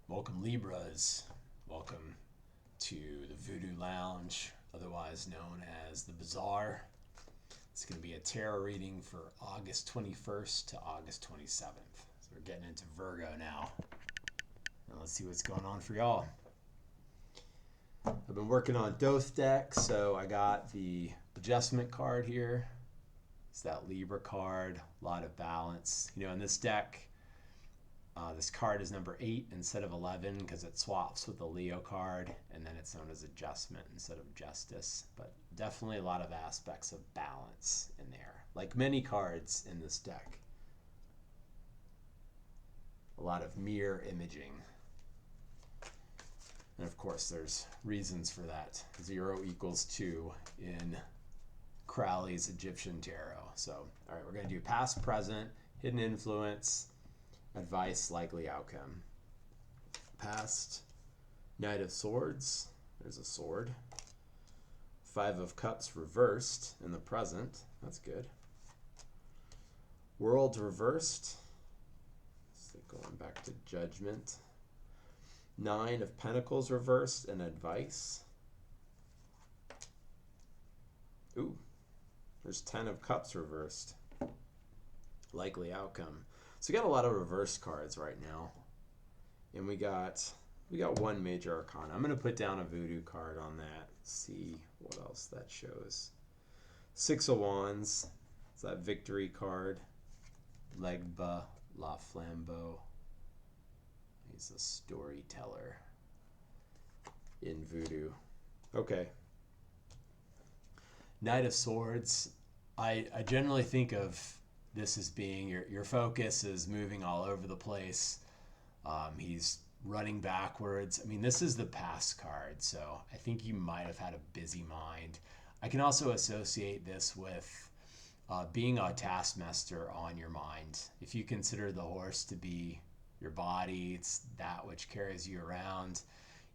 Welcome, Libras. Welcome to the Voodoo Lounge, otherwise known as the Bazaar. It's going to be a tarot reading for August 21st to August 27th. So we're getting into Virgo now. Now let's see what's going on for y'all. I've been working on Doth deck, so I got the adjustment card here. It's that Libra card, a lot of balance. You know, in this deck, this card is number 8 instead of 11 because it swaps with the Leo card, and then it's known as adjustment instead of justice. But definitely a lot of aspects of balance in there, like many cards in this deck. A lot of mirror imaging. And of course, there's reasons for that. 0 equals 2 in Crowley's Egyptian Tarot. So, all right, we're going to do past, present, hidden influence, advice, likely outcome. Past, Knight of Swords. There's a sword. 5 of Cups reversed in the present. That's good. World reversed. So going back to Judgment. 9 of Pentacles reversed and advice. Ooh, there's 10 of Cups reversed. Likely outcome. So we got a lot of reverse cards right now. And we got one major arcana. I'm going to put down a voodoo card on that. See what else that shows. 6 of Wands. It's that victory card. Legba La Flambeau. He's a storyteller in voodoo. Okay. Knight of Swords. I generally think of this as being your focus is moving all over the place. He's running backwards. I mean, this is the past card, so I think you might have had a busy mind. I can also associate this with being a taskmaster on your mind. If you consider the horse to be your body, it's that which carries you around.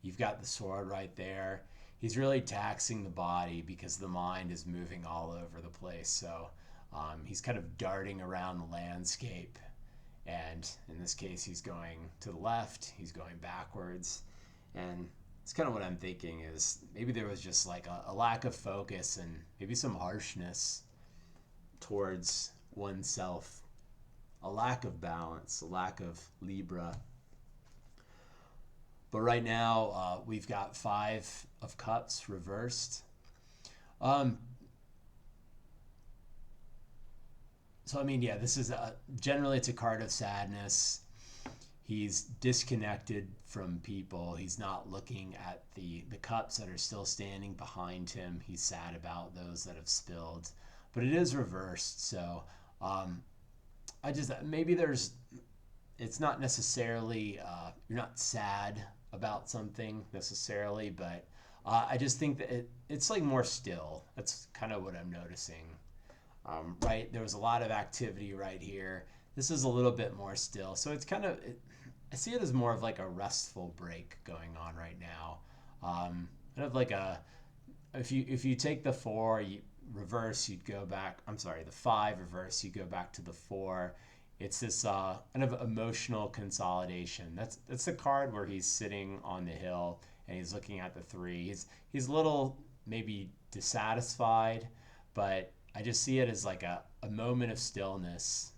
You've got the sword right there. He's really taxing the body because the mind is moving all over the place. So he's kind of darting around the landscape. And in this case, he's going to the left, he's going backwards. And it's kind of what I'm thinking is maybe there was just like a lack of focus and maybe some harshness towards oneself. A lack of balance, a lack of Libra. But right now, we've got 5 of Cups reversed. So, I mean, yeah, this is generally it's a card of sadness. He's disconnected from people. He's not looking at the cups that are still standing behind him. He's sad about those that have spilled. But it is reversed, so maybe it's not necessarily, you're not sad about something necessarily, but I just think that it's like more still. That's kind of what I'm noticing. Right, there was a lot of activity right here. This is a little bit more still, so it's kind of, I see it as more of like a restful break going on right now. Kind of like if you take the 4, you reverse, you'd go back. I'm sorry, the 5 reverse, you go back to the 4. It's this kind of emotional consolidation. That's the card where he's sitting on the hill and he's looking at the 3. He's a little maybe dissatisfied, but I just see it as like a moment of stillness,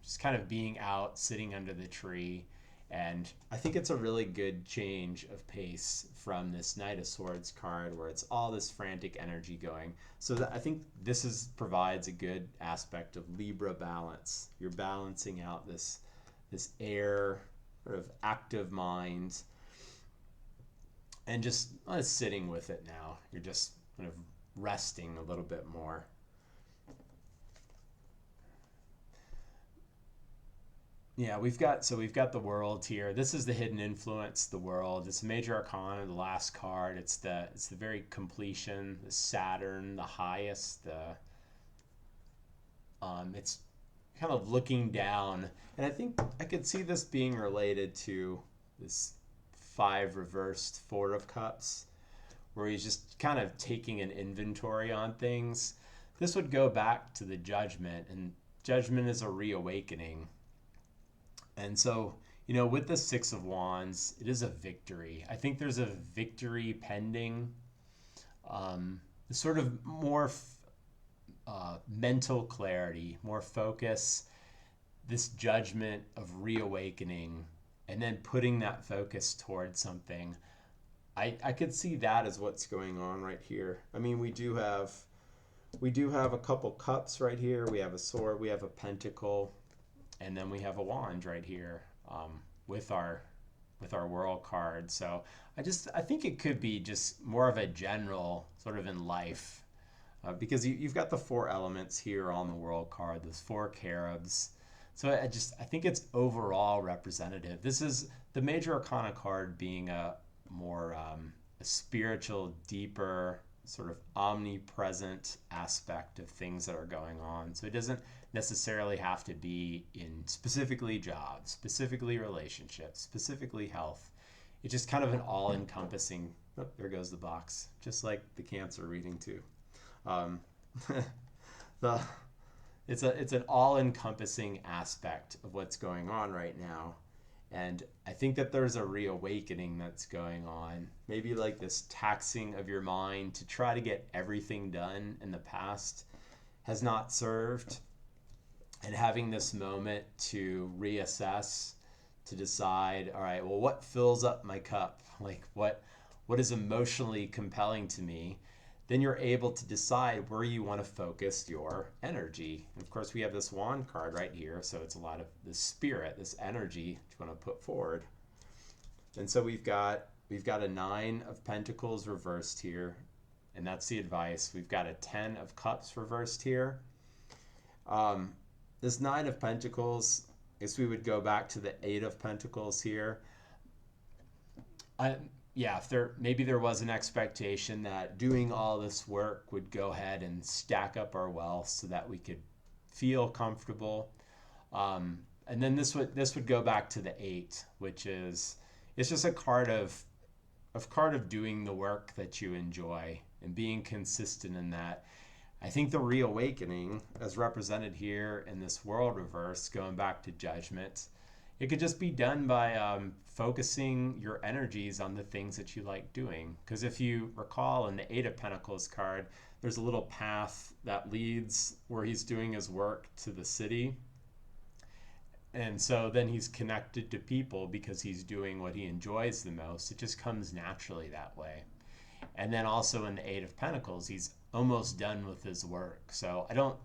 just kind of being out, sitting under the tree. And I think it's a really good change of pace from this Knight of Swords card where it's all this frantic energy going. So I think this provides a good aspect of Libra balance. You're balancing out this air, sort of active mind, and just sitting with it now. You're just kind of resting a little bit more. Yeah, we've got the world here. This is the hidden influence, the world. It's a major arcana, the last card. It's the very completion, the Saturn, the highest. It's kind of looking down, and I think I could see this being related to this 5 reversed 4 of Cups, where he's just kind of taking an inventory on things. This would go back to the Judgment, and Judgment is a reawakening. And so, With the Six of Wands, it is a victory. I think there's a victory pending. Sort of more mental clarity, more focus, this judgment of reawakening, and then putting that focus towards something. I could see that as what's going on right here. I mean, we do have a couple cups right here. We have a sword, we have a pentacle, and then we have a wand right here, with our world card. So I think it could be just more of a general sort of in life, because you've got the four elements here on the world card, those four carobs. So I think it's overall representative. This is the major arcana card being a more a spiritual, deeper, sort of omnipresent aspect of things that are going on. So it doesn't necessarily have to be in specifically jobs, specifically relationships, specifically health. It's just kind of an all-encompassing. Oh, there goes the box, just like the Cancer reading too. It's an all-encompassing aspect of what's going on right now. And I think that there's a reawakening that's going on. Maybe like this taxing of your mind to try to get everything done in the past has not served. And having this moment to reassess, to decide, all right, well, what fills up my cup? Like what is emotionally compelling to me? Then you're able to decide where you want to focus your energy. And of course, we have this wand card right here, so it's a lot of the spirit, this energy you want to put forward. And so we've got a 9 of Pentacles reversed here, and that's the advice. We've got a 10 of Cups reversed here. This 9 of Pentacles, I guess we would go back to the 8 of Pentacles here. Maybe there was an expectation that doing all this work would go ahead and stack up our wealth so that we could feel comfortable. And then this would go back to the 8, which is, it's just a card of doing the work that you enjoy and being consistent in that. I think the reawakening, as represented here in this world reverse, going back to judgment, it could just be done by focusing your energies on the things that you like doing. Because if you recall in the 8 of Pentacles card, there's a little path that leads where he's doing his work to the city. And so then he's connected to people because he's doing what he enjoys the most. It just comes naturally that way. And then also in the 8 of Pentacles, he's almost done with his work. So I don't,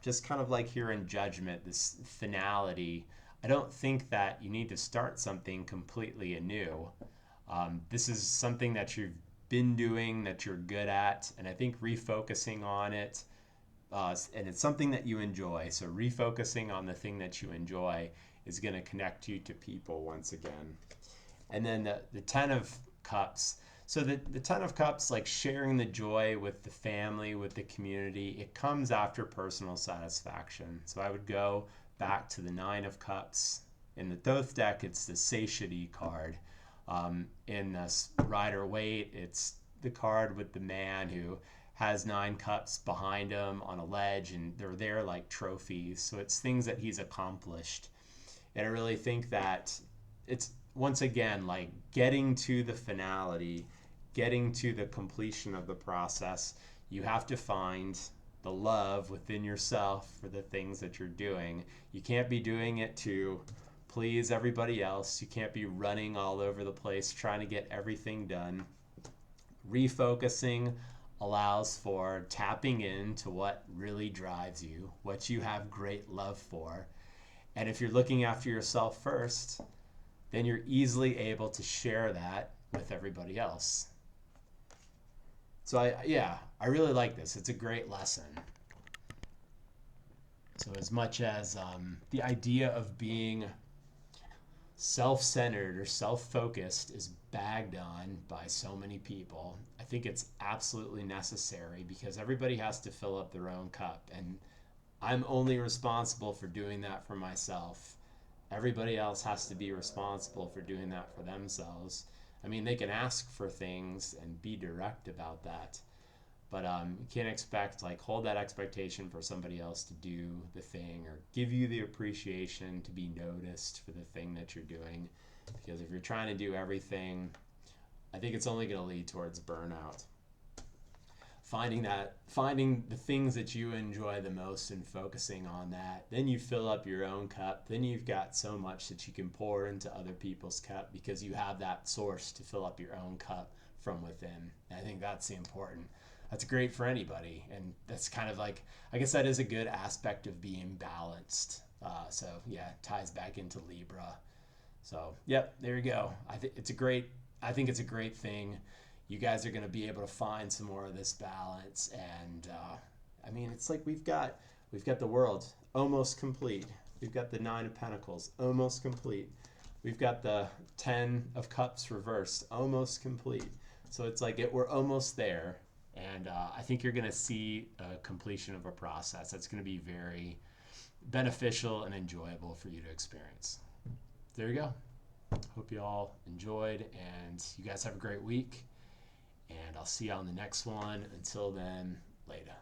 just kind of like here in judgment, this finality, I don't think that you need to start something completely anew. This is something that you've been doing, that you're good at, and I think refocusing on it, and it's something that you enjoy. So refocusing on the thing that you enjoy is going to connect you to people once again. And then the 10 of Cups. So the 10 of Cups, like sharing the joy with the family, with the community, it comes after personal satisfaction. So I would go back to the 9 of Cups. In the Thoth deck, it's the satiety card. In the Rider-Waite, it's the card with the man who has 9 cups behind him on a ledge, and they're there like trophies. So it's things that he's accomplished. And I really think that it's, once again, like getting to the finality, getting to the completion of the process. You have to find the love within yourself for the things that you're doing. You can't be doing it to please everybody else. You can't be running all over the place trying to get everything done. Refocusing allows for tapping into what really drives you, what you have great love for. And if you're looking after yourself first, then you're easily able to share that with everybody else. So I really like this. It's a great lesson. So as much as the idea of being self-centered or self-focused is bagged on by so many people, I think it's absolutely necessary because everybody has to fill up their own cup. And I'm only responsible for doing that for myself. Everybody else has to be responsible for doing that for themselves. I mean, they can ask for things and be direct about that, But you can't expect, like, hold that expectation for somebody else to do the thing or give you the appreciation to be noticed for the thing that you're doing. Because if you're trying to do everything, I think it's only going to lead towards burnout. Finding the things that you enjoy the most and focusing on that, then you fill up your own cup. Then you've got so much that you can pour into other people's cup because you have that source to fill up your own cup from within. And I think that's the important. That's great for anybody, and that's kind of like, I guess that is a good aspect of being balanced. So yeah, it ties back into Libra. So yep, there you go. I think it's a great thing. You guys are going to be able to find some more of this balance, and I mean, it's like we've got the world almost complete. We've got the Nine of Pentacles almost complete. We've got the Ten of Cups reversed almost complete. So it's like we're almost there, and I think you're going to see a completion of a process that's going to be very beneficial and enjoyable for you to experience. There you go. Hope you all enjoyed, and you guys have a great week. And I'll see you on the next one. Until then, later.